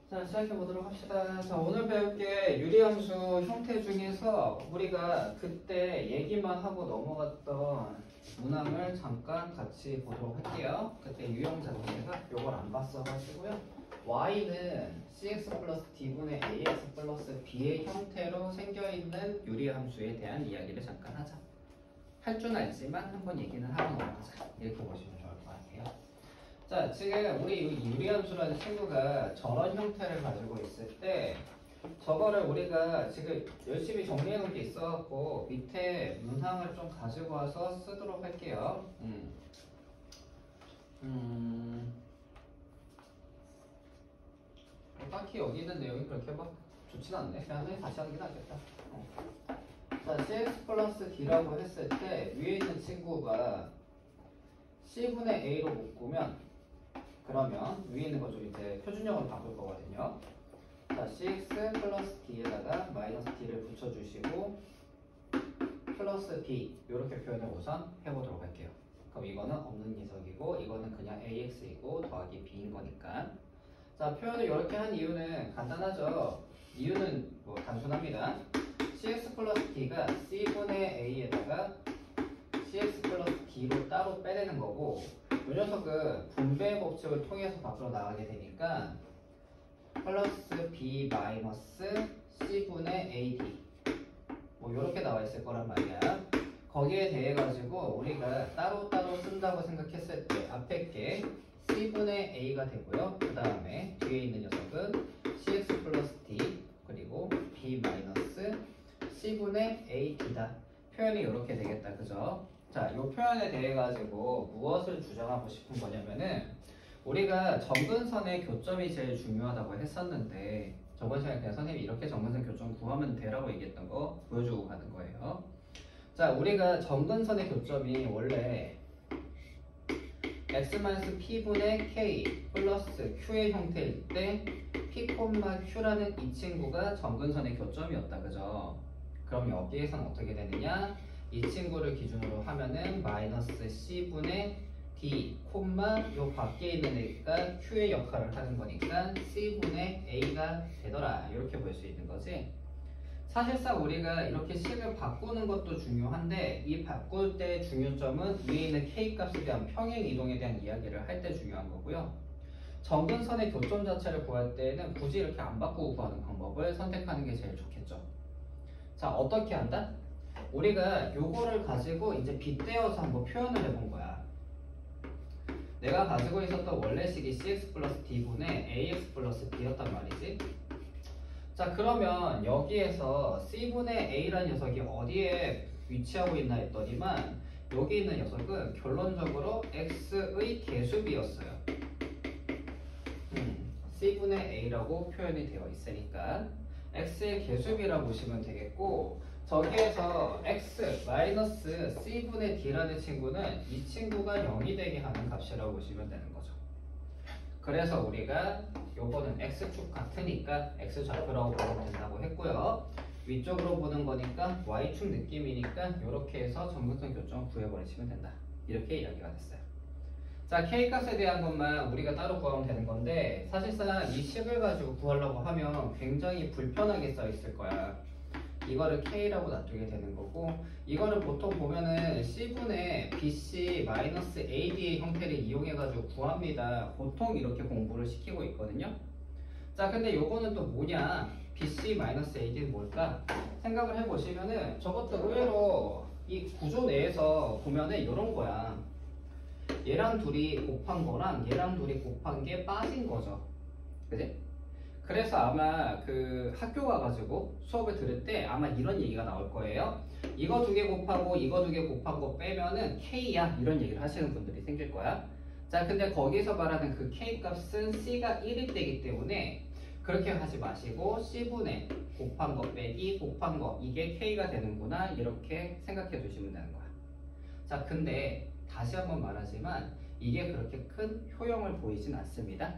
자, 시작해 보도록 합시다. 자, 오늘 배울 게 유리함수 형태 중에서 우리가 그때 얘기만 하고 넘어갔던 문항을 잠깐 같이 보도록 할게요. 그때 유형 자체가 요걸 안 봤어가지고요. y는 cx 플러스 d분의 ax 플러스 b의 형태로 생겨있는 유리함수에 대한 이야기를 잠깐 하자. 할 줄 알지만 한번 얘기는 하고 넘어가자. 이렇게 보시면 좋을 것 같아요. 자, 지금 우리 유리함수라는 친구가 저런 형태를 가지고 있을 때 저거를 우리가 지금 열심히 정리해 놓은 게 있어갖고 밑에 문항을 좀 가지고 와서 쓰도록 할게요. 딱히 여기 있는 내용이 그렇게 막 좋진 않네. 그냥 다시 하는 게 낫겠다. 자, cx 플러스 d라고 했을 때 위에 있는 친구가 c분의 a로 묶으면 그러면 위에 있는 거 좀 이제 표준형으로 바꿀 거거든요. 자, cx 플러스 d에다가 마이너스 d를 붙여주시고 플러스 b 이렇게 표현을 우선 해보도록 할게요. 그럼 이거는 없는 녀석이고 이거는 그냥 ax이고 더하기 b인 거니까. 자, 표현을 이렇게 한 이유는 간단하죠. 이유는 뭐 단순합니다. cx 플러스 d가 c분의 a에다가 cx 플러스 d로 따로 빼내는 거고 이 녀석은 분배 법칙을 통해서 밖으로 나가게 되니까 플러스 b 마이너스 c분의 ad 뭐 이렇게 나와 있을 거란 말이야. 거기에 대해 가지고 우리가 따로따로 쓴다고 생각했을 때 앞에 게 c분의 a가 되고요. 그 다음에 뒤에 있는 녀석은 cx 플러스 d 그리고 b 마이너스 c분의 ad다. 표현이 이렇게 되겠다. 그죠? 자, 이 표현에 대해 가지고 무엇을 주장하고 싶은 거냐면은 우리가 정근선의 교점이 제일 중요하다고 했었는데 저번 시간에 그냥 선생님이 이렇게 정근선 교점 구하면 되라고 얘기했던 거 보여주고 가는 거예요. 자, 우리가 정근선의 교점이 원래 x-p분의 k 플러스 q의 형태일 때 p, q라는 이 친구가 정근선의 교점이었다. 그죠? 그럼 여기에서는 어떻게 되느냐? 이 친구를 기준으로 하면은 마이너스 c분의 d, 요 밖에 있는 애가 q의 역할을 하는 거니까 c분의 a가 되더라. 이렇게 볼 수 있는 거지. 사실상 우리가 이렇게 식을 바꾸는 것도 중요한데 이 바꿀 때 중요점은 위에 있는 k 값에 대한 평행 이동에 대한 이야기를 할 때 중요한 거고요. 정근선의 교점 자체를 구할 때는 굳이 이렇게 안 바꾸고 구하는 방법을 선택하는 게 제일 좋겠죠. 자, 어떻게 한다? 우리가 요거를 가지고 이제 빗대어서 한번 표현을 해본 거야. 내가 가지고 있었던 원래식이 cx 플러스 d분의 ax 플러스 b였단 말이지. 자, 그러면 여기에서 c분의 a라는 녀석이 어디에 위치하고 있나 했더니만 여기 있는 녀석은 결론적으로 x의 계수비였어요. c분의 a라고 표현이 되어 있으니까 x의 계수비라고 보시면 되겠고 저기에서 x 마이너스 c분의 d라는 친구는 이 친구가 0이 되게 하는 값이라고 보시면 되는 거죠. 그래서 우리가 요거는 x축 같으니까 x좌표라고 보면 된다고 했고요. 위쪽으로 보는 거니까 y축 느낌이니까 이렇게 해서 정근선 교점 구해버리시면 된다. 이렇게 이야기가 됐어요. 자, k값에 대한 것만 우리가 따로 구하면 되는 건데 사실상 이 식을 가지고 구하려고 하면 굉장히 불편하게 써 있을 거야. 이거를 k라고 놔두게 되는 거고 이거를 보통 보면은 c분의 bc 마이너스 ad의 형태를 이용해 가지고 구합니다. 보통 이렇게 공부를 시키고 있거든요. 자, 근데 요거는 또 뭐냐? bc 마이너스 ad는 뭘까? 생각을 해보시면은 저것도 의외로 이 구조 내에서 보면은 이런 거야. 얘랑 둘이 곱한 거랑 얘랑 둘이 곱한 게 빠진 거죠. 그지? 그래서 아마 그 학교 가가지고 수업을 들을 때 아마 이런 얘기가 나올 거예요. 이거 두 개 곱하고 이거 두 개 곱한 거 빼면은 K야. 이런 얘기를 하시는 분들이 생길 거야. 자, 근데 거기서 말하는 그 K 값은 C가 1일 때이기 때문에 그렇게 하지 마시고 C분의 곱한 거 빼기 곱한 거 이게 K가 되는구나. 이렇게 생각해 주시면 되는 거야. 자, 근데 다시 한번 말하지만 이게 그렇게 큰 효용을 보이진 않습니다.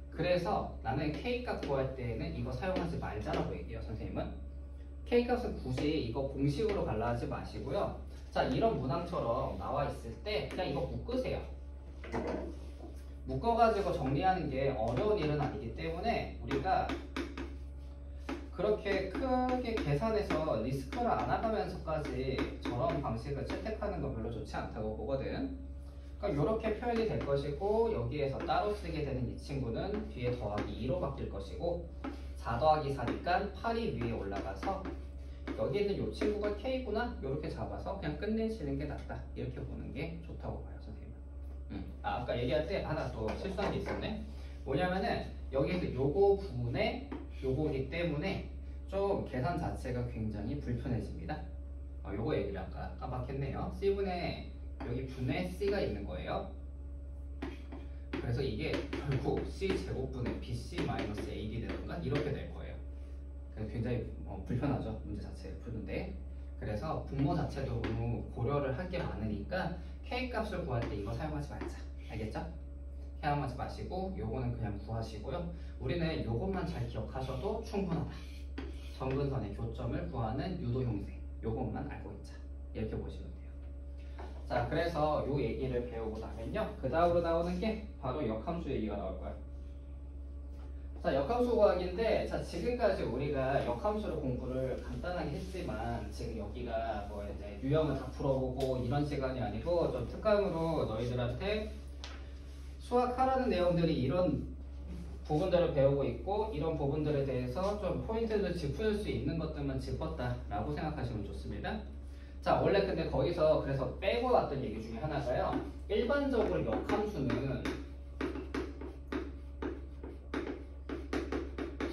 그래서 나는 K값 구할 때에는 이거 사용하지 말자라고 얘기해요. 선생님은 K값은 굳이 이거 공식으로 갈라 하지 마시고요. 자, 이런 문항처럼 나와 있을 때 그냥 이거 묶으세요. 묶어가지고 정리하는 게 어려운 일은 아니기 때문에 우리가 그렇게 크게 계산해서 리스크를 안 나가면서까지 저런 방식을 채택하는 건 별로 좋지 않다고 보거든. 그러니까 이렇게 표현이 될 것이고 여기에서 따로 쓰게 되는 이 친구는 뒤에 더하기 2로 바뀔 것이고 4 더하기 4니까 8이 위에 올라가서 여기 있는 이 친구가 K구나 이렇게 잡아서 그냥 끝내시는 게 낫다 이렇게 보는 게 좋다고 봐요 선생님은. 아까 얘기할 때 하나 또 실수한 게 있었네. 뭐냐면은 여기에서 요거 부분에 요거기 때문에 좀 계산 자체가 굉장히 불편해집니다. 요거 얘기를 아까 깜빡했네요. C분의 여기 분의 C가 있는 거예요. 그래서 이게 결국 C제곱분의 BC-AD 되던가 이렇게 될 거예요. 그래서 굉장히 불편하죠. 문제 자체를 푸는데. 그래서 분모 자체도 너무 고려를 할 게 많으니까 K 값을 구할 때 이거 사용하지 말자. 알겠죠? 사용하지 마시고 요거는 그냥 구하시고요. 우리는 요것만 잘 기억하셔도 충분하다. 정근선의 교점을 구하는 유도 형태 요것만 알고 있자. 이렇게 보시면 돼요. 자, 그래서 요 얘기를 배우고 나면요. 그 다음으로 나오는 게 바로 역함수 얘기가 나올 거예요. 자, 역함수 구하기인데, 자, 지금까지 우리가 역함수를 공부를 간단하게 했지만, 지금 여기가 뭐 이제 유형을 다 풀어보고 이런 시간이 아니고, 좀 특강으로 너희들한테 수학하라는 내용들이 이런 부분들을 배우고 있고, 이런 부분들에 대해서 좀 포인트를 짚을 수 있는 것들만 짚었다라고 생각하시면 좋습니다. 자, 원래 근데 거기서 그래서 빼고 왔던 얘기 중에 하나가요. 일반적으로 역함수는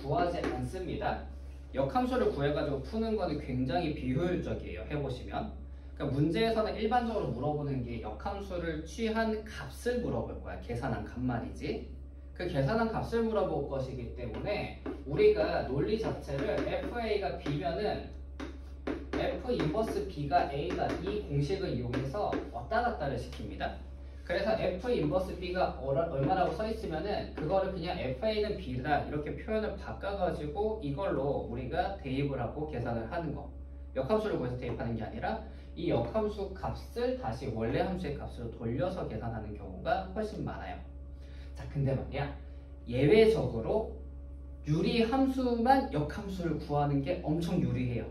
구하지 않습니다. 역함수를 구해가지고 푸는 거는 굉장히 비효율적이에요. 해보시면. 그러니까 문제에서는 일반적으로 물어보는 게 역함수를 취한 값을 물어볼 거야. 계산한 값 말이지. 그 계산한 값을 물어볼 것이기 때문에 우리가 논리 자체를 FA가 B면은 F 인버스 B가 A가 이 공식을 이용해서 왔다 갔다를 시킵니다. 그래서 F 인버스 B가 얼마라고 써 있으면은 그거를 그냥 FA는 B다 이렇게 표현을 바꿔가지고 이걸로 우리가 대입을 하고 계산을 하는 거. 역함수를 구해서 대입하는 게 아니라 이 역함수 값을 다시 원래 함수의 값으로 돌려서 계산하는 경우가 훨씬 많아요. 자, 근데 말이야. 예외적으로 유리 함수만 역함수를 구하는 게 엄청 유리해요.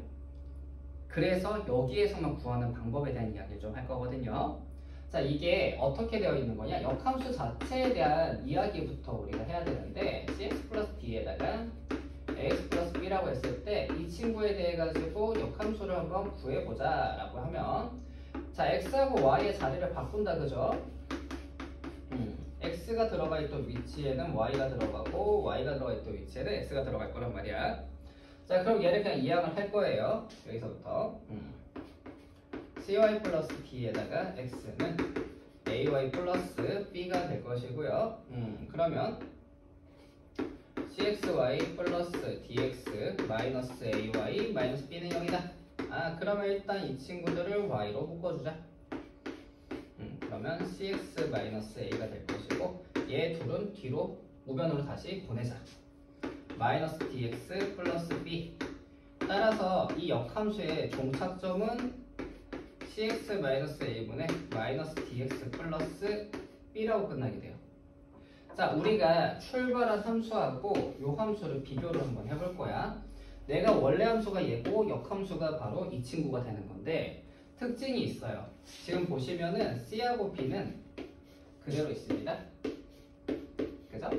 그래서 여기에서만 구하는 방법에 대한 이야기를 좀 할 거거든요. 자, 이게 어떻게 되어 있는 거냐? 역함수 자체에 대한 이야기부터 우리가 해야 되는데 cx 플러스 d에다가 ax 플러스 b라고 했을 때 이 친구에 대해 가지고 역함수를 한번 구해보자 라고 하면 자, x하고 y의 자리를 바꾼다 그죠? x가 들어가 있던 위치에는 y가 들어가고 y가 들어가 있던 위치에는 x가 들어갈 거란 말이야. 자, 그럼 얘를 그냥 이항을 할 거예요. 여기서부터 cy 플러스 d에다가 x는 ay 플러스 b가 될 것이고요. 그러면 cxy 플러스 dx 마이너스 ay 마이너스 b는 0이다. 그러면 일단 이 친구들을 y로 묶어주자. 그러면 cx 마이너스 a가 될 것이고 얘 둘은 뒤로 우변으로 다시 보내자. 마이너스 dx 플러스 b. 따라서 이 역함수의 종착점은 cx 마이너스 a분의 마이너스 dx 플러스 b라고 끝나게 돼요. 자, 우리가 출발한 함수하고 이 함수를 비교를 한번 해볼 거야. 내가 원래 함수가 얘고 역함수가 바로 이 친구가 되는 건데 특징이 있어요. 지금 보시면은 C하고 B는 그대로 있습니다. 그죠?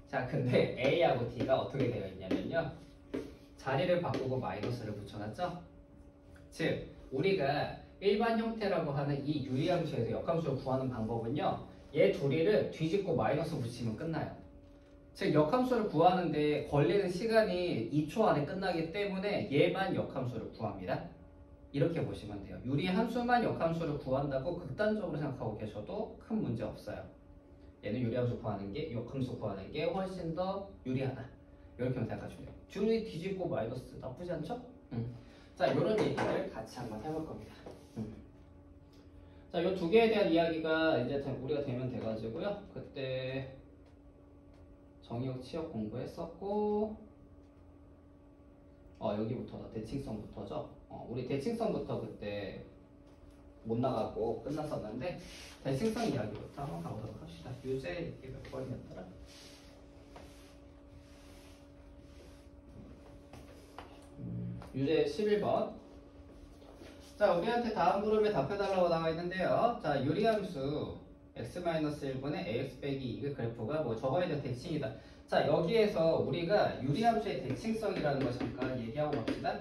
자, 근데 A하고 D가 어떻게 되어 있냐면요. 자리를 바꾸고 마이너스를 붙여놨죠? 즉, 우리가 일반 형태라고 하는 이 유리함수에서 역함수를 구하는 방법은요. 얘 둘이를 뒤집고 마이너스 붙이면 끝나요. 즉, 역함수를 구하는데 걸리는 시간이 2초 안에 끝나기 때문에 얘만 역함수를 구합니다. 이렇게 보시면 돼요. 유리함수만 역함수를 구한다고 극단적으로 생각하고 계셔도 큰 문제 없어요. 얘는 유리함수 구하는 게 역함수 구하는 게 훨씬 더 유리하다. 이렇게만 생각하시면 돼요. 둘이 뒤집고 마이너스 나쁘지 않죠? 자, 이런 얘기를 같이 한번 해볼 겁니다. 자, 이 두 개에 대한 이야기가 이제 우리가 되면 돼가지고요. 그때 정의역 치역 공부했었고, 여기부터다. 대칭성부터죠. 우리 대칭성부터 그때 못 나가고 끝났었는데 대칭성 이야기부터 한번 가보도록 합시다. 유제 이게 몇 번이었더라? 유제 11번. 자, 우리한테 다음 그룹에 답해달라고 나와 있는데요. 자, 유리함수 x-1분의 ax 빼기 2의 그래프가 뭐 적어야 될 대칭이다. 자, 여기에서 우리가 유리함수의 대칭성이라는 걸 잠깐 얘기하고 갑시다.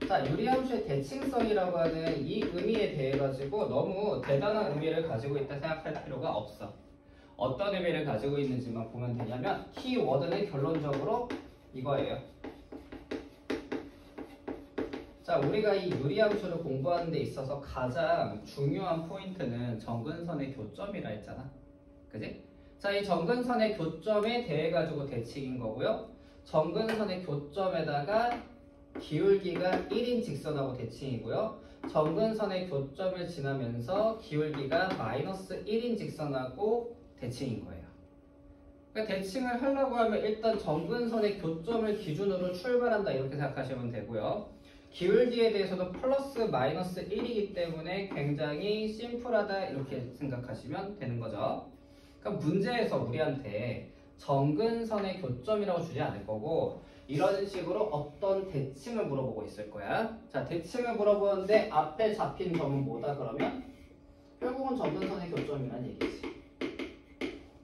자, 유리함수의 대칭성이라고 하는 이 의미에 대해 가지고 너무 대단한 의미를 가지고 있다 생각할 필요가 없어. 어떤 의미를 가지고 있는지만 보면 되냐면 키워드는 결론적으로 이거예요. 자, 우리가 이 유리함수를 공부하는 데 있어서 가장 중요한 포인트는 정근선의 교점이라 했잖아. 그지? 자, 이 정근선의 교점에 대해 가지고 대칭인 거고요. 정근선의 교점에다가 기울기가 1인 직선하고 대칭이고요. 정근선의 교점을 지나면서 기울기가 마이너스 1인 직선하고 대칭인 거예요. 그러니까 대칭을 하려고 하면 일단 정근선의 교점을 기준으로 출발한다 이렇게 생각하시면 되고요. 기울기에 대해서도 플러스 마이너스 1이기 때문에 굉장히 심플하다 이렇게 생각하시면 되는 거죠. 그러니까 문제에서 우리한테 정근선의 교점이라고 주지 않을 거고 이런 식으로 어떤 대칭을 물어보고 있을 거야. 자, 대칭을 물어보는데 앞에 잡힌 점은 뭐다 그러면 결국은 정근선의 교점이라는 얘기지.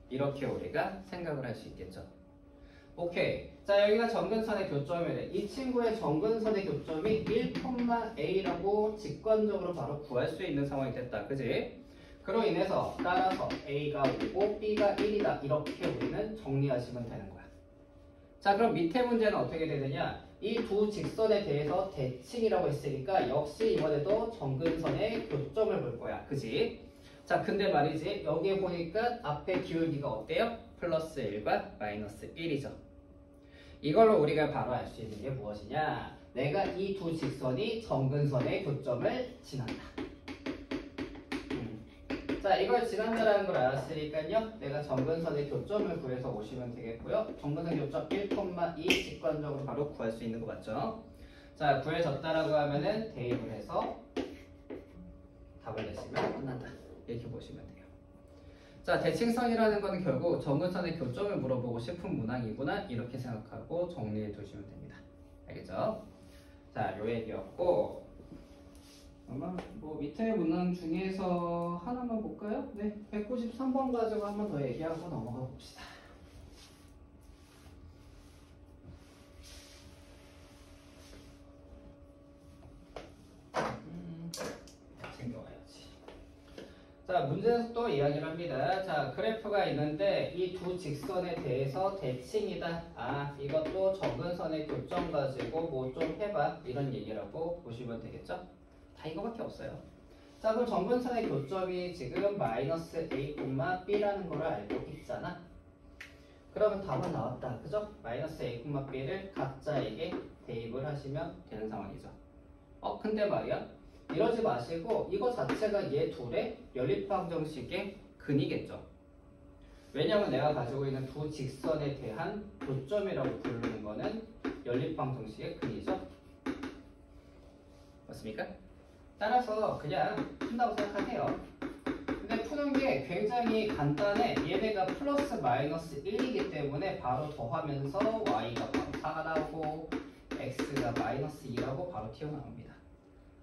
이렇게 우리가 생각을 할 수 있겠죠. 오케이. 자, 여기가 정근선의 교점이래. 이 친구의 정근선의 교점이 1,a라고 직관적으로 바로 구할 수 있는 상황이 됐다. 그지? 그로 인해서 따라서 a가 5고 b가 1이다. 이렇게 우리는 정리하시면 되는 거야. 자, 그럼 밑에 문제는 어떻게 되느냐? 이 두 직선에 대해서 대칭이라고 했으니까 역시 이번에도 정근선의 교점을 볼 거야. 그지? 자, 근데 말이지 여기에 보니까 앞에 기울기가 어때요? 플러스 1과 마이너스 1이죠. 이걸로 우리가 바로 알 수 있는 게 무엇이냐? 내가 이 두 직선이 정근선의 교점을 지난다. 자, 이걸 지난다라는 걸 알았으니까요. 내가 정근선의 교점을 구해서 오시면 되겠고요. 정근선 교점 1,2 직관적으로 바로 구할 수 있는 거 맞죠? 자, 구해졌다라고 하면은 대입을 해서 답을 내시면 끝난다. 이렇게 보시면 돼요. 자, 대칭선이라는 건 결국 정근선의 교점을 물어보고 싶은 문항이구나 이렇게 생각하고 정리해 두시면 됩니다. 알겠죠? 자, 요 얘기였고 아마 뭐 밑에 문항 중에서 하나만 볼까요? 네, 193번 가지고 한 번 더 얘기하고 넘어가 봅시다. 챙겨와야지. 자, 문제에서 또 이야기를 합니다. 자, 그래프가 있는데 이 두 직선에 대해서 대칭이다. 아, 이것도 정근선의 교점 가지고 뭐 좀 해봐. 이런 얘기라고 보시면 되겠죠? 다 이거밖에 없어요. 자, 그럼 정근선의 교점이 지금 마이너스 a, b라는 걸 알고 있잖아. 그러면 답은 나왔다. 그죠? 마이너스 a, b를 각자에게 대입을 하시면 되는 상황이죠. 근데 말이야. 이러지 마시고 이거 자체가 얘 둘의 연립방정식의 근이겠죠. 왜냐면 내가 가지고 있는 두 직선에 대한 교점이라고 부르는 거는 연립방정식의 근이죠. 맞습니까? 따라서 그냥 푼다고 생각하세요. 근데 푸는 게 굉장히 간단해. 얘네가 플러스 마이너스 1이기 때문에 바로 더하면서 y가 바로 4가 나오고 x가 마이너스 2라고 바로 튀어나옵니다.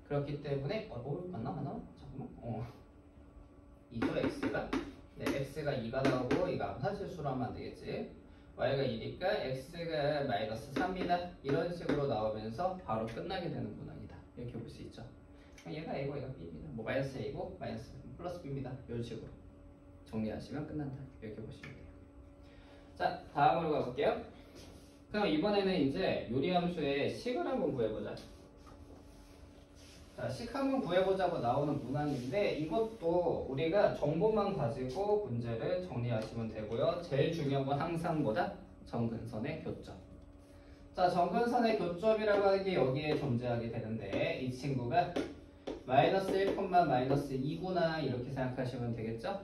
그렇기 때문에 맞나? 잠깐만. 2죠 x가? 네, x가 2가 나오고 이거 암산실수로 하면 안 되겠지. y가 2니까 x가 마이너스 3이다. 이런 식으로 나오면서 바로 끝나게 되는 문항이다. 이렇게 볼 수 있죠. 얘가 a고 얘가 b입니다. 뭐 마이너스 a고 마이너스 플러스 b입니다. 이런 식으로 정리하시면 끝난다. 이렇게 보시면 돼요. 자, 다음으로 가볼게요. 그럼 이번에는 이제 요리함수의 식을 한번 구해보자. 자, 식 한번 구해보자고 나오는 문항인데 이것도 우리가 정보만 가지고 문제를 정리하시면 되고요. 제일 중요한 건 항상 뭐다? 정근선의 교점. 자, 정근선의 교점이라고 하는 게 여기에 존재하게 되는데 이 친구가 마이너스 1, 마이너스 2구나 이렇게 생각하시면 되겠죠?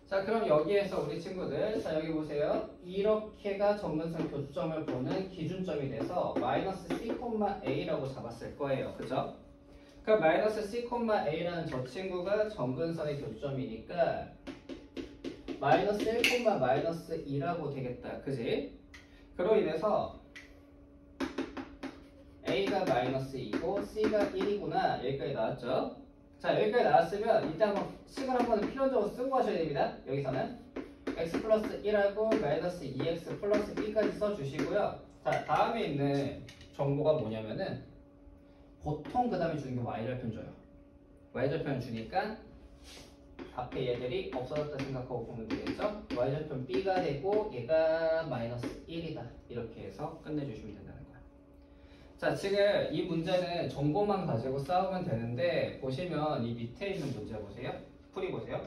자, 그럼 여기에서 우리 친구들 자, 여기 보세요. 이렇게가 정근선 교점을 보는 기준점이 돼서 마이너스 C, A라고 잡았을 거예요. 그죠? 그럼 마이너스 c, a라는 저 친구가 점근선의 교점이니까 마이너스 1, 마이너스 2라고 되겠다. 그지? 그로 인해서 a가 마이너스 2고 c가 1이구나. 여기까지 나왔죠? 자, 여기까지 나왔으면 이때 한번 식을 한번 필연적으로 쓰고 가셔야 됩니다. 여기서는 x 플러스 1하고 마이너스 2x 플러스 b까지 써주시고요. 자, 다음에 있는 정보가 뭐냐면은 보통 그 다음에 주는 게 y절편 줘요. y절편 주니까 앞에 얘들이 없어졌다 생각하고 보면 되겠죠? y절편 b가 되고 얘가 마이너스 1이다. 이렇게 해서 끝내주시면 된다는 거야. 자, 지금 이 문제는 정보만 가지고 싸우면 되는데 보시면 이 밑에 있는 문제 보세요. 풀이 보세요.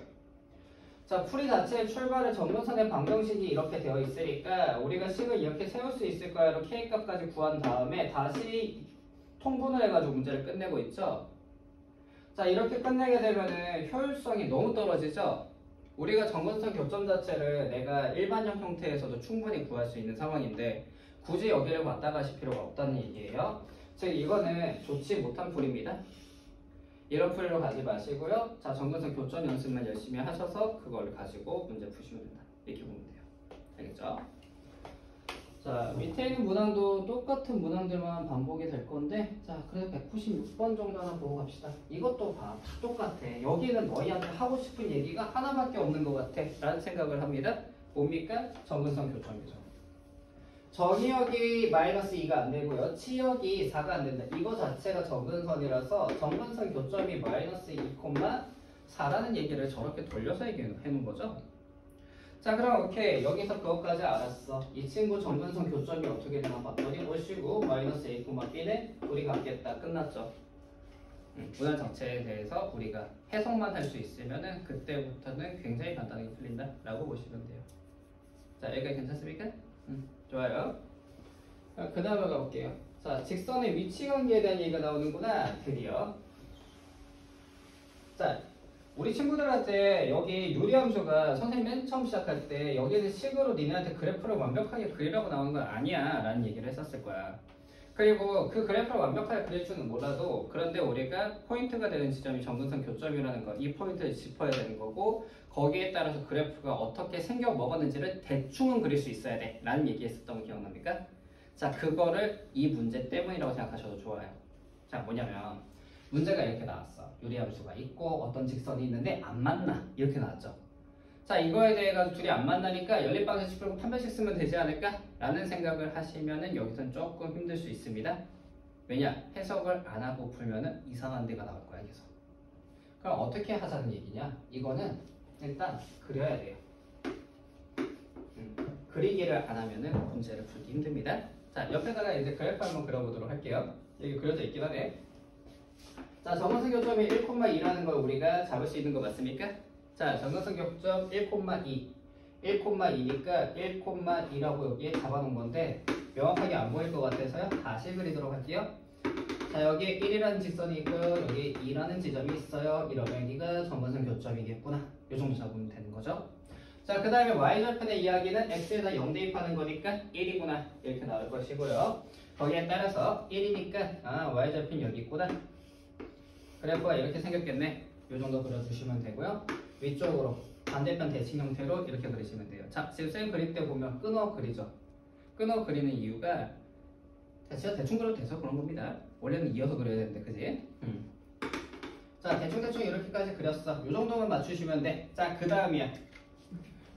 자, 풀이 자체의 출발을 정근선의 방정식이 이렇게 되어 있으니까 우리가 식을 이렇게 세울 수 있을 거야로 k값까지 구한 다음에 다시 통분을 해가지고 문제를 끝내고 있죠. 자, 이렇게 끝내게 되면은 효율성이 너무 떨어지죠. 우리가 정근선 교점 자체를 내가 일반형 형태에서도 충분히 구할 수 있는 상황인데 굳이 여기를 왔다 가실 필요가 없다는 얘기예요. 즉 이거는 좋지 못한 풀입니다. 이런 풀이로 가지 마시고요. 자, 정근선 교점 연습만 열심히 하셔서 그걸 가지고 문제 푸시면 된다. 이렇게 보면 돼요. 알겠죠? 자, 밑에 있는 문항도 똑같은 문항들만 반복이 될 건데, 자, 그래서 196번 정도 하나 보고 갑시다. 이것도 봐. 다 똑같아. 여기는 너희한테 하고 싶은 얘기가 하나밖에 없는 것 같아. 라는 생각을 합니다. 뭡니까? 정근선 교점이죠. 정의역이 마이너스 2가 안 되고요. 치역이 4가 안 된다. 이거 자체가 정근선이라서 정근선 교점이 마이너스 2, 4라는 얘기를 저렇게 돌려서 얘기해놓은 거죠. 자, 그럼 오케이. 여기서 그것까지 알았어. 이 친구 정근선 교점이 어떻게 되나 봤더니 오시고 마이너스 a, b는 우리가 알겠다. 끝났죠. 문항 자체에 대해서 우리가 해석만 할 수 있으면은 그때부터는 굉장히 간단하게 풀린다 라고 보시면 돼요. 자, 여기까지 괜찮습니까? 좋아요. 그 다음에 가볼게요. 자, 직선의 위치 관계에 대한 얘기가 나오는구나. 드디어. 자, 우리 친구들한테 여기 요리함수가 선생님 맨 처음 시작할 때 여기는 식으로 니네한테 그래프를 완벽하게 그리라고 나오는 건 아니야 라는 얘기를 했었을 거야. 그리고 그 그래프를 완벽하게 그릴 줄은 몰라도 그런데 우리가 포인트가 되는 지점이 정근선 교점이라는 거, 이 포인트를 짚어야 되는 거고 거기에 따라서 그래프가 어떻게 생겨 먹었는지를 대충은 그릴 수 있어야 돼 라는 얘기 했었던 거 기억납니까? 자, 그거를 이 문제 때문이라고 생각하셔도 좋아요. 자, 뭐냐면 문제가 이렇게 나왔어. 유리함수가 있고 어떤 직선이 있는데 안 만나 이렇게 나왔죠. 자, 이거에 대해 가지고 둘이 안 만나니까 연립방정식 풀고 판별식 쓰면 되지 않을까? 라는 생각을 하시면은 여기서는 조금 힘들 수 있습니다. 왜냐? 해석을 안 하고 풀면은 이상한 데가 나올 거야, 계속. 그럼 어떻게 하자는 얘기냐? 이거는 일단 그려야 돼요. 그리기를 안 하면은 문제를 풀기 힘듭니다. 자, 옆에다가 이제 그래프 한번 그려보도록 할게요. 여기 그려져 있긴 하네. 자, 정근선 교점이 1,2라는 걸 우리가 잡을 수 있는 거 맞습니까? 자, 정근선 교점 1,2. 1,2니까 1,2라고 여기에 잡아놓은 건데 명확하게 안 보일 것 같아서요. 다시 그리도록 할게요. 자, 여기에 1이라는 직선이 있고요. 여기 2라는 지점이 있어요. 이러면 여기가 정근선 교점이겠구나. 이 정도 잡으면 되는 거죠. 자, 그 다음에 y절편의 이야기는 x에다 0 대입하는 거니까 1이구나. 이렇게 나올 것이고요. 거기에 따라서 1이니까 y절편 여기 있구나. 그래프가 이렇게 생겼겠네. 이 정도 그려주시면 되고요. 위쪽으로 반대편 대칭 형태로 이렇게 그리시면 돼요. 자, 지금 쌤 그릴 때 보면 끊어 그리죠. 끊어 그리는 이유가 진짜 대충 그려도 돼서 그런 겁니다. 원래는 이어서 그려야 되는데, 그지? 자, 대충 이렇게까지 그렸어. 이 정도만 맞추시면 돼. 자, 그 다음이야.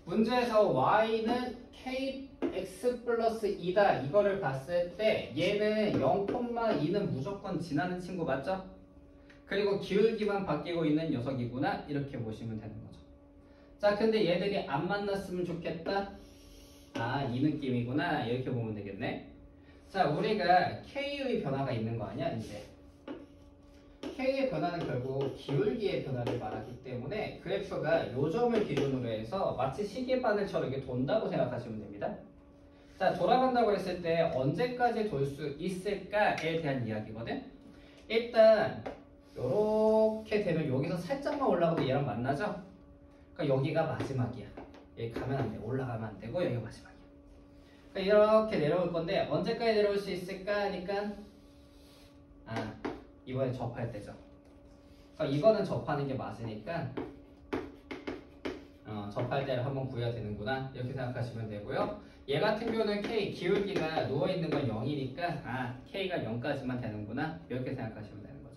문제에서 y는 kx 플러스 2다. 이거를 봤을 때 얘는 0,2는 무조건 지나는 친구 맞죠? 그리고 기울기만 바뀌고 있는 녀석이구나. 이렇게 보시면 되는 거죠. 자, 근데 얘들이 안 만났으면 좋겠다. 이 느낌이구나. 이렇게 보면 되겠네. 자, 우리가 K의 변화가 있는 거 아니야, 이제. K의 변화는 결국 기울기의 변화를 말하기 때문에 그래프가 요점을 기준으로 해서 마치 시계바늘처럼 이렇게 돈다고 생각하시면 됩니다. 자, 돌아간다고 했을 때 언제까지 돌 수 있을까에 대한 이야기거든. 일단 이렇게 되면 여기서 살짝만 올라가도 얘랑 만나죠? 그러니까 여기가 마지막이야. 여기 가면 안 돼. 올라가면 안 되고 여기가 마지막이야. 그러니까 이렇게 내려올 건데 언제까지 내려올 수 있을까 하니까 이번에 접할 때죠. 이거는 접하는 게 맞으니까 접할 때를 한번 구해야 되는구나 이렇게 생각하시면 되고요. 얘 같은 경우는 K 기울기가 누워있는 건 0이니까 K가 0까지만 되는구나 이렇게 생각하시면 되는 거죠.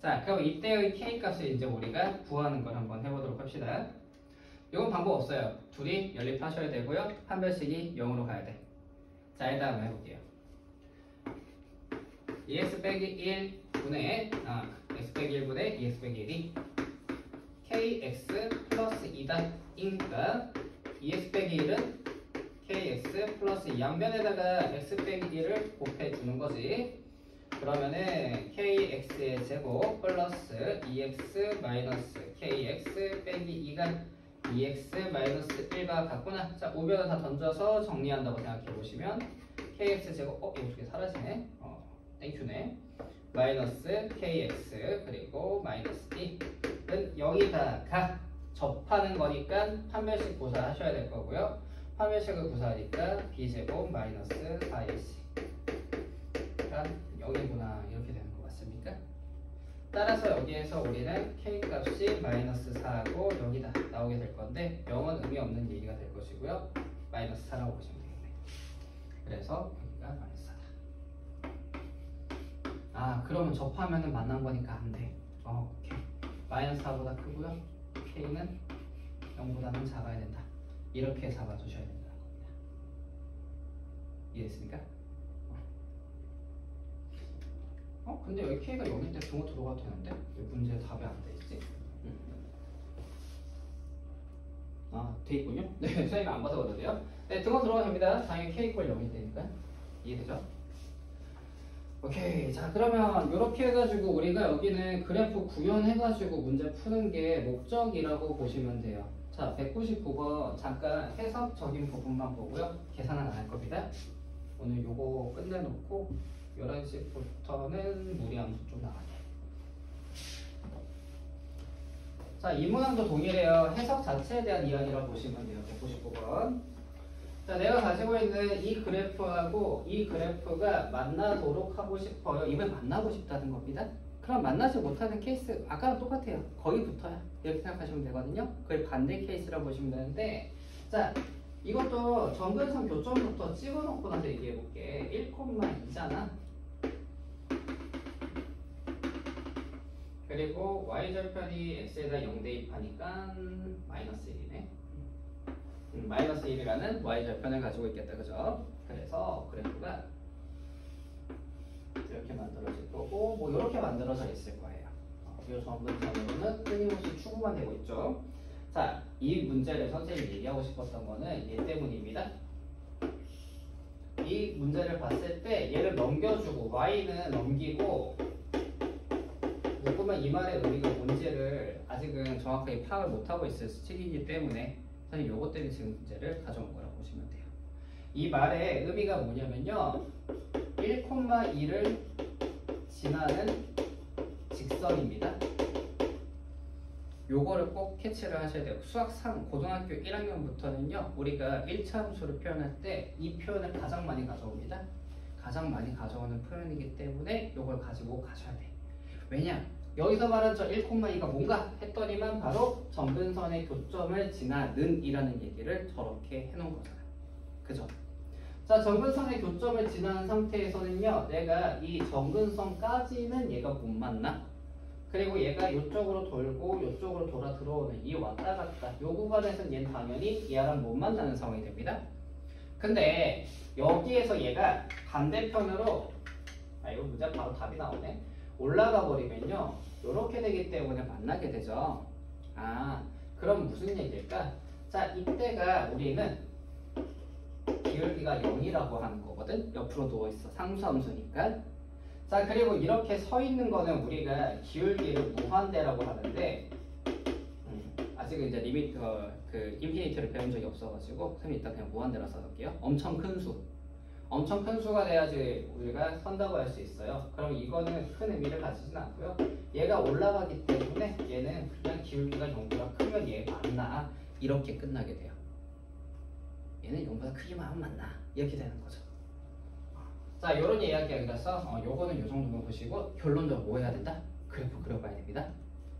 자, 그럼 이때의 K 값을 이제 우리가 구하는 걸 한번 해보도록 합시다. 이건 방법 없어요. 둘이 연립하셔야 되고요. 판별식이 0으로 가야 돼. 자, 일단 한번 해볼게요. EX 빼기 1 분의 X 빼기 1분의 EX 빼기 1이 KX 플러스 2다니까 EX 빼기 1은 KX 플러스 양변에다가 X 빼기 1을 곱해주는 거지. 그러면은 KX의 제곱 플러스 EX 마이너스 KX 빼기 2가 EX 마이너스 1과 같구나. 자, 우변을 다 던져서 정리한다고 생각해 보시면 KX 제곱 이거 어떻게 사라지네. 땡큐네. 마이너스 KX 그리고 마이너스 2는 여기다가 접하는 거니까 판별식 구사하셔야 될 거고요. 판별식을 구사하니까 B제곱 마이너스 4AC 가 0이구나 이렇게 되는 것 같습니까? 따라서 여기에서 우리는 K 값이 마이너스 4고 0이다 나오게 될 건데 0은 의미 없는 얘기가 될 것이고요. 마이너스 4라고 보시면 되겠네. 그래서 여기가 마이너스 4다. 그러면 접하면은 만난 거니까 안 돼. 오케이. 마이너스 4보다 크고요. K는 0보다는 작아야 된다. 이렇게 잡아두셔야 된다는 겁니다. 이해됐습니까? 근데 여기 K가 0일 때 등호 들어가도 되는데 왜 문제 답이 안 되지? 돼 있군요. 네, 선생님이 안 봐서 그러세요. 네, 등호 들어가도 됩니다. 당연히 K 이퀄 0일 때니까. 이해되죠? 오케이. 자, 그러면 이렇게 해가지고 우리가 여기는 그래프 구현해가지고 문제 푸는 게 목적이라고 보시면 돼요. 자, 199번 잠깐 해석적인 부분만 보고요. 계산은 안 할 겁니다. 오늘 요거 끝내놓고 11시부터는 무리함수 좀 나가게. 자, 이 문항도 동일해요. 해석 자체에 대한 이야기라고 보시면 돼요. 199번. 자, 내가 가지고 있는 이 그래프하고 이 그래프가 만나도록 하고 싶어요. 이걸 만나고 싶다는 겁니다. 그럼 만나지 못하는 케이스 아까랑 똑같아요. 거의 붙어요. 이렇게 생각하시면 되거든요. 거의 반대 케이스라고 보시면 되는데, 자, 이것도 정근선 교점부터 찍어놓고 나서 얘기해볼게. 1,2잖아. 그리고 y절편이 x에다 0 대입하니까 마이너스 1이네. 마이너스 1이라는 y절편을 가지고 있겠다. 그죠? 그래서 그래프가 이렇게 만들어질 거고 뭐 이렇게 만들어져 있을 거예요. 이 정근선으로는 끊임없이 추구만 되고 있죠. 자, 이 문제를 선생님이 얘기하고 싶었던 거는 얘 때문입니다. 이 문제를 봤을 때 얘를 넘겨주고 y는 넘기고 조금만 이 말의 의미가 뭔지를 아직은 정확하게 파악을 못하고 있을 수칙이기 때문에 사실 요것 때문에 지금 문제를 가져온 거라고 보시면 돼요. 이 말의 의미가 뭐냐면요, 1,2를 지나는 직선입니다. 요거를 꼭 캐치를 하셔야 돼요. 수학 3 고등학교 1학년부터는요 우리가 1차 함수를 표현할 때 이 표현을 가장 많이 가져옵니다. 가장 많이 가져오는 표현이기 때문에 요걸 가지고 가셔야 돼. 왜냐? 여기서 말한 저 1,2가 뭔가 했더니만 바로 정근선의 교점을 지나는 이라는 얘기를 저렇게 해놓은 거잖아요. 그죠? 자, 정근선의 교점을 지나는 상태에서는요 내가 이 정근선까지는 얘가 못 만나. 그리고 얘가 이쪽으로 돌고 이쪽으로 돌아 들어오는 이 왔다 갔다 요 구간에서는 얘는 당연히 얘랑 못 만나는 상황이 됩니다. 근데 여기에서 얘가 반대편으로 이거 문제 바로 답이 나오네. 올라가 버리면요 이렇게 되기 때문에 만나게 되죠. 그럼 무슨 얘기일까? 자, 이때가 우리는 기울기가 0이라고 하는 거거든. 옆으로 누워있어. 상수함수니까. 자, 그리고 이렇게 서 있는 거는 우리가 기울기를 무한대라고 하는데 아직은 이제 리미트 그 인피니트를 배운 적이 없어가지고 선생님 이따 그냥 무한대로 써놓을게요. 엄청 큰 수. 엄청 큰 수가 돼야지 우리가 선다고 할 수 있어요. 그럼 이거는 큰 의미를 가지진 않고요. 얘가 올라가기 때문에 얘는 그냥 기울기가 0보다 크면 얘 만나. 이렇게 끝나게 돼요. 얘는 0보다 크기만 하면 만나. 이렇게 되는 거죠. 자, 요런 이야기라서 요거는 요 정도만 보시고 결론적으로 뭐 해야 된다? 그래프 그려봐야 됩니다.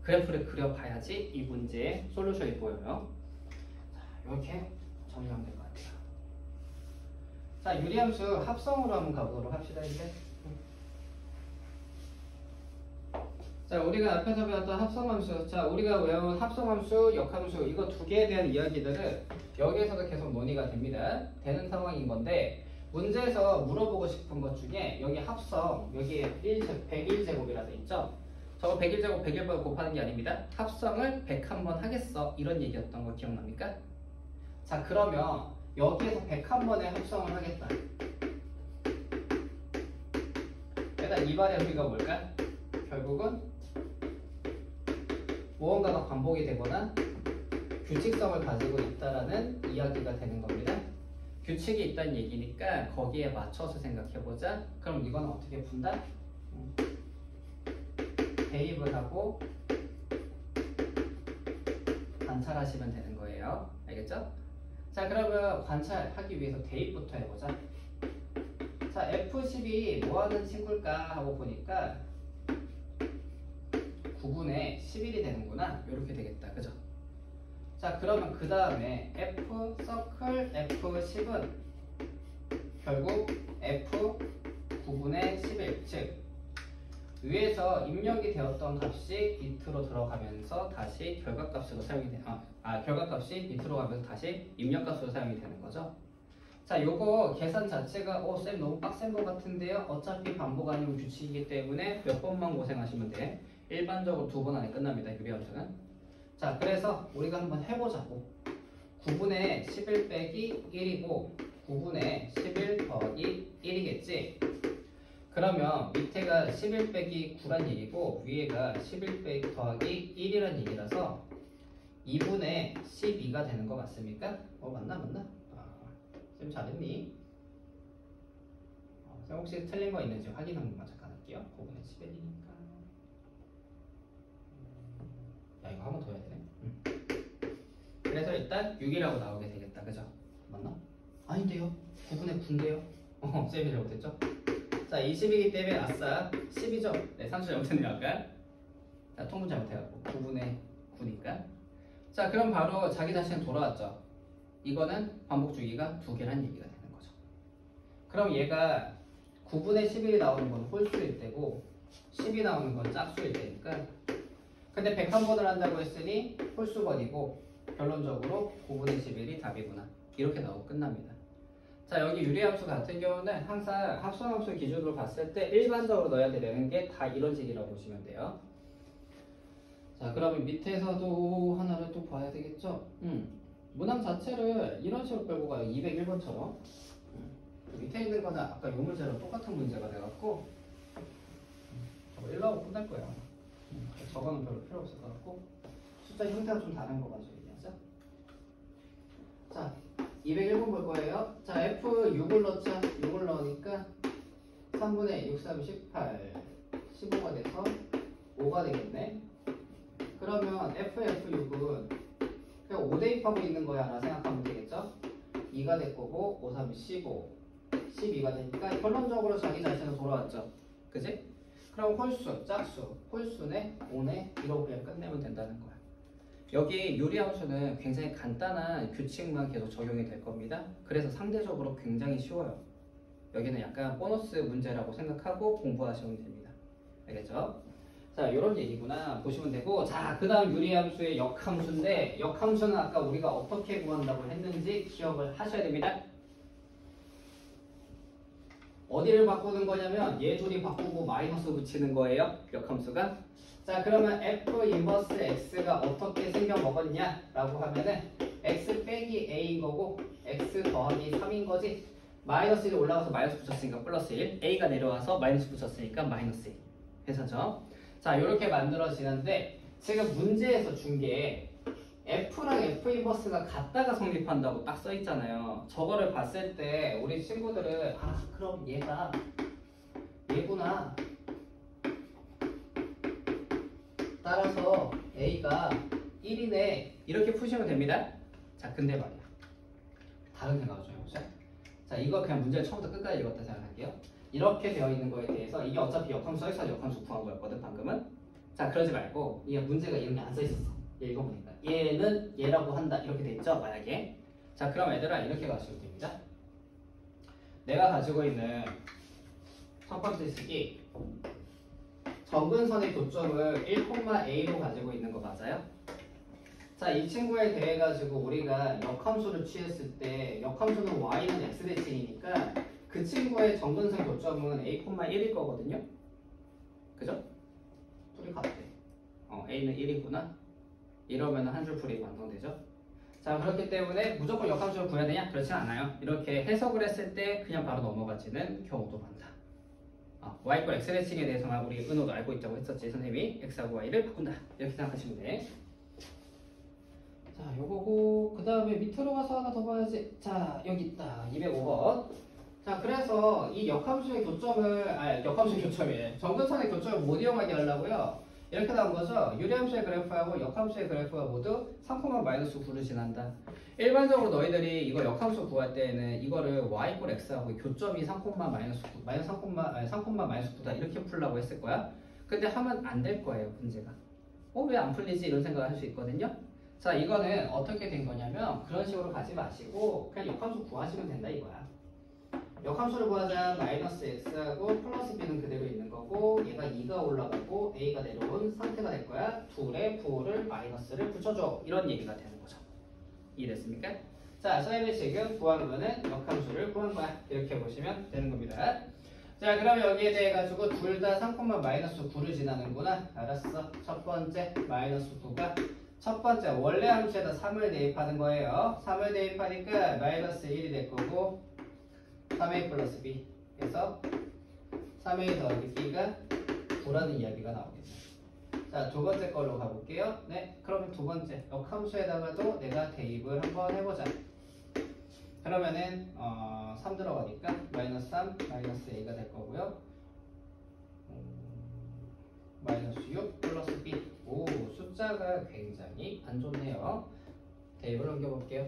그래프를 그려봐야지 이 문제의 솔루션이 보여요. 자, 이렇게 정리하면 될 것 같아요. 자, 유리함수 합성으로 한번 가보도록 합시다. 이제. 자, 우리가 앞에서 배웠던 합성함수, 자, 우리가 외운 합성함수, 역함수 이거 두 개에 대한 이야기들은 여기에서도 계속 논의가 됩니다. 되는 상황인 건데 문제에서 물어보고 싶은 것 중에 여기 합성, 여기에 101제곱이라 돼 있죠? 저거 101제곱 101번 곱하는 게 아닙니다. 합성을 101번 하겠어. 이런 얘기였던 거 기억납니까? 자, 그러면 여기에서 101번에 합성을 하겠다. 일단 이 말의 의미가 뭘까? 결국은 무언가가 반복이 되거나 규칙성을 가지고 있다라는 이야기가 되는 겁니다. 규칙이 있다는 얘기니까 거기에 맞춰서 생각해보자. 그럼 이건 어떻게 푼다? 대입을 하고 관찰하시면 되는 거예요. 알겠죠? 자, 그러면 관찰하기 위해서 대입부터 해보자. 자, F10이 뭐하는 친구일까 하고 보니까 9분의 11이 되는구나. 이렇게 되겠다. 그죠? 자, 그러면 그 다음에 F 서클 F10은 결국 F 9분의 11, 즉 위에서 입력이 되었던 값이 밑으로 들어가면서 다시 결과값으로 사용이 돼. 결과값이 밑으로 가면서 다시 입력값으로 사용이 되는 거죠. 자, 요거 계산 자체가 쌤 너무 빡센 것 같은데요. 어차피 반복 아니면 규칙이기 때문에 몇 번만 고생하시면 돼. 일반적으로 2번 안에 끝납니다. 유리함수는. 자, 그래서 우리가 한번 해보자고. 9분의 11 빼기 1이고 9분의 11 더하기 1이겠지. 그러면 밑에가 11 빼기 9란 얘기고 위에가 11 빼기 더하기 1이란 얘기라서 2분의 12가 되는 거 맞습니까? 맞나? 쌤 잘했니? 쌤 혹시 틀린 거 있는지 확인 한 번만 잠깐 할게요. 9분의 11이니까. 야, 이거 한 번 더 해야 되네. 그래서 일단 6이라고 나오게 되겠다. 그죠? 맞나? 아닌데요. 9분의 9인데요. 쌤이 잘못했죠? 자, 20이기 때문에 아싸 10이죠. 네, 산수 잘못했네요. 아까. 자, 통분 잘못해갖고 9분의 9니까. 자, 그럼 바로 자기 자신 돌아왔죠. 이거는 반복 주기가 2개란 얘기가 되는 거죠. 그럼 얘가 9분의 11이 나오는 건 홀수일 때고 10이 나오는 건 짝수일 때니까. 근데 101번을 한다고 했으니 홀수번이고 결론적으로 9분의 11이 답이구나. 이렇게 나오고 끝납니다. 자, 여기 유리함수 같은 경우는 항상 합성함수 기준으로 봤을 때 일반적으로 넣어야 되는 게 다 이런 식이라고 보시면 돼요. 자, 그러면 밑에서도 하나를 또 봐야 되겠죠? 문항 자체를 이런 식으로 끌고 가요. 201번처럼. 밑에 있는 거는 아까 요 문제랑 똑같은 문제가 돼갖고 1 나오고 끝날 거예요. 저거는 별로 필요 없을 것 같고 숫자 형태가 좀 다른 거 가지고 얘기하자. 자, 201번 볼 거예요. 자, F6을 넣자. 6을 넣으니까 3분의 6, 3, 18 15가 돼서 5가 되겠네. 그러면 F6은 그냥 5 대입하고 있는 거야 라고 생각하면 되겠죠. 2가 될 거고 5, 3, 15 12가 되니까 결론적으로 자기 자신은 돌아왔죠. 그지? 그럼 홀수, 짝수, 홀수네, 5네 이러고 그냥 끝내면 된다는 거야. 여기 유리함수는 굉장히 간단한 규칙만 계속 적용이 될 겁니다. 그래서 상대적으로 굉장히 쉬워요. 여기는 약간 보너스 문제라고 생각하고 공부하시면 됩니다. 알겠죠? 자, 이런 얘기구나 보시면 되고, 자, 그 다음 유리함수의 역함수인데 역함수는 아까 우리가 어떻게 구한다고 했는지 기억을 하셔야 됩니다. 어디를 바꾸는 거냐면 얘 둘이 바꾸고 마이너스 붙이는 거예요. 역함수가. 자, 그러면 F 인버스 X가 어떻게 생겨 먹었냐 라고 하면은 X 빼기 A인 거고 X 더하기 3인 거지. 마이너스 1이 올라가서 마이너스 붙였으니까 플러스 1, A가 내려와서 마이너스 붙였으니까 마이너스 1 해서죠. 자, 이렇게 만들어지는데 지금 문제에서 준 게 F랑 F 인버스가 같다가 성립한다고 딱 써있잖아요. 저거를 봤을 때 우리 친구들은 그럼 얘가 얘구나. 따라서 A가 1이네 이렇게 푸시면 됩니다. 자, 근데 말이야 다른 생각을 좀 해보자. 자, 이거 그냥 문제를 처음부터 끝까지 읽었다 생각할게요. 이렇게 되어 있는 거에 대해서 이게 어차피 역함수 써있어서 역함수 구한 거였거든 방금은. 자, 그러지 말고 얘 문제가 이런 게 안 써 있었어. 얘 읽어보니까 얘는 얘라고 한다 이렇게 돼 있죠. 만약에 자, 그럼 얘들아 이렇게 가시면 됩니다. 내가 가지고 있는 첫 번째 식이 정근선의 교점을 1,a로 가지고 있는 거 맞아요? 자, 이 친구에 대해 가지고 우리가 역함수를 취했을 때 역함수는 y는 x 대칭이니까 그 친구의 정근선 교점은 a,1일 거거든요. 그죠? 풀이 같대. a는 1이구나. 이러면 한 줄 풀이 완성되죠. 자, 그렇기 때문에 무조건 역함수를 구해야 되냐? 그렇지 않아요. 이렇게 해석을 했을 때 그냥 바로 넘어가지는 경우도 많다. y 꼴 x 대칭에 대해서만 우리 은호도 알고 있다고 했었지. 선생님이 x하고 y를 바꾼다. 이렇게 생각하시면 돼. 자, 요거고 그 다음에 밑으로 가서 하나 더 봐야지. 자, 여기 있다. 205번. 자, 그래서 이 역함수의 교점을 역함수의 교점이래. 정근선의 교점을 못 이용하게 하려고요. 이렇게 나온 거죠. 유리함수의 그래프하고 역함수의 그래프가 모두 3,-9를 지난다. 일반적으로 너희들이 이거 역함수 구할 때에는 이거를 y 꼴 x하고 교점이 3,-9, 3,-9다 이렇게 풀라고 했을 거야. 근데 하면 안 될 거예요, 문제가. 왜 안 풀리지? 이런 생각을 할 수 있거든요. 자, 이거는 어떻게 된 거냐면 그런 식으로 가지 마시고 그냥 역함수 구하시면 된다 이거야. 역함수를 구하자 마이너스 x하고 플러스 b는 그대로 있는 거고 얘가 2가 올라가고 a가 내려온 상태가 될 거야. 둘의 부호를 마이너스를 붙여줘. 이런 얘기가 되는 거죠. 이해됐습니까? 자, 선생님이 지금 구한 거는 역함수를 구한 거야. 이렇게 보시면 되는 겁니다. 자, 그럼 여기에 대해 가지고 둘 다 3,-9를 지나는구나. 알았어. 첫 번째 마이너스 9가 첫 번째 원래 함수에다 3을 대입하는 거예요. 3을 대입하니까 마이너스 1이 될 거고 3a 플러스 b 그래서 3a 더하기 b가 9라는 이야기가 나오겠네요. 자, 두 번째 걸로 가볼게요. 네, 그러면 두 번째 역함수에다가도 내가 대입을 한번 해보자. 그러면은 3 들어가니까 마이너스 3 마이너스 a가 될 거고요. 마이너스 6 플러스 b. 오, 숫자가 굉장히 안 좋네요. 대입을 넘겨볼게요.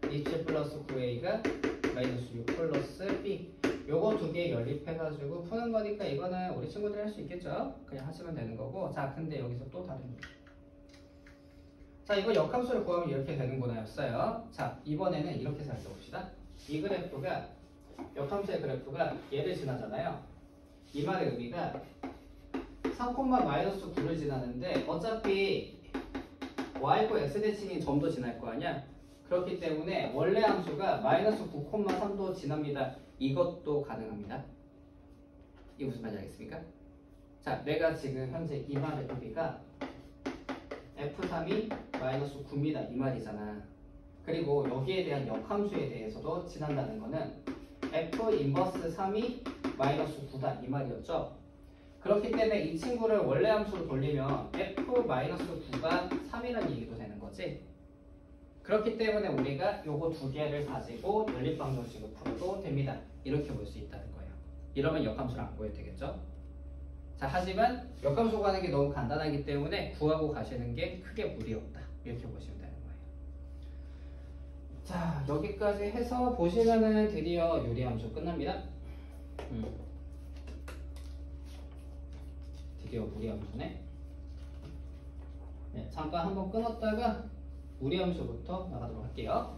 27 플러스 9a가 마이너스 6 플러스 b. 요거 두 개 연립해가지고 푸는 거니까 이거는 우리 친구들이 할 수 있겠죠? 그냥 하시면 되는 거고. 자, 근데 여기서 또 다른 거. 자, 이거 역함수를 구하면 이렇게 되는구나 였어요. 자, 이번에는 이렇게 살펴봅시다. 이 그래프가 역함수의 그래프가 얘를 지나잖아요. 이 말의 의미가 3,-9를 지나는데 어차피 y 꼴 x 대칭인 점도 지날 거 아니야? 그렇기 때문에 원래 함수가 마이너스 9,3도 지납니다. 이것도 가능합니다. 이게 무슨 말인지 알겠습니까? 자, 내가 지금 현재 이 말의 의미가 f3이 마이너스 9입니다. 이 말이잖아. 그리고 여기에 대한 역함수에 대해서도 지난다는 거는 f 인버스 3이 마이너스 9다 이 말이었죠. 그렇기 때문에 이 친구를 원래 함수로 돌리면 f 마이너스 9가 3이라는 얘기도 되는 거지. 그렇기 때문에 우리가 요거 두 개를 가지고 연립방정식을 풀어도 됩니다. 이렇게 볼 수 있다는 거예요. 이러면 역함수를 안 구해도 되겠죠. 자, 하지만 역함수 구하는 게 너무 간단하기 때문에 구하고 가시는 게 크게 무리 없다. 이렇게 보시면 되는 거예요. 자, 여기까지 해서 보시면은 드디어 유리함수 끝납니다. 드디어 무리함수네. 네, 잠깐 한번 끊었다가 무리함수부터 나가도록 할게요.